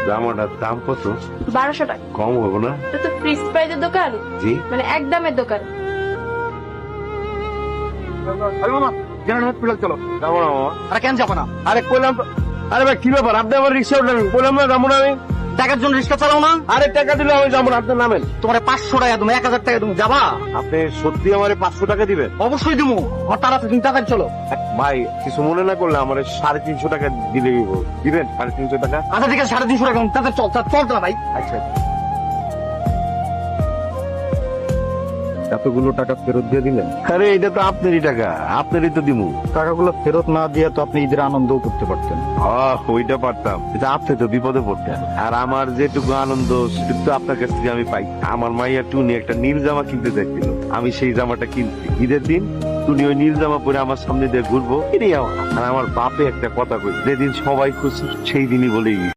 জামাটার দাম কত? 1200 টাকা। কম হবো না? এটা তো ফ্রিজ প্রাইজের দোকান, জি মানে একদমের দোকান। চলো যাবো না মামা। আরে কেন যাবো না? আরে কইলাম তো। আরে ভাই কি ব্যাপার, আপনি আমার রিক্সা উঠলেন, কইলাম না যাবো না আমি। টাকার জন্য রিক্সা চালাও না? আরে টাকা দিলে আমি যাবো না, আপনি নামেন। তোমার 500 টাকা তুমি 1000 টাকা তুমি যাবা? আপনি সত্যি আমার 500 টাকা দিবেন? অবশ্যই দিবো। আমার তাড়াতাড়ি তুমি তাড়াতাড়ি চলো। ভাই কিছু মনে না করলে আমার 350 টাকা দিলে দিবেন? 350 টাকা? আচ্ছা ঠিক আছে 350 টাকা তাড়াতাড়ি চল চল চল ভাই। আচ্ছা এতগুলো টাকা ফেরত দিয়ে দিলেন? আরে এটা তো আপনারই টাকা, আপনারই তো দিমু। টাকাগুলো ফেরত না দিয়ে তো আপনি ঈদের আনন্দও করতে পারতেন। ওইটা পারতাম, এটা আপনি তো বিপদে পড়তেন। আর আমার যেটুকু আনন্দ সেটুকু তো আপনার কাছ থেকে আমি পাই। আমার মাইয়া টুনি একটা নীল জামা কিনতে চাইছিল, আমি সেই জামাটা কিনছি। ঈদের দিন টুনি ওই নীল জামা পরে আমার সামনে দিয়ে ঘুরবো, এটাই আমার। আর আমার বাপে একটা কথা কই, যেদিন সবাই খুশি সেই দিনই বলেই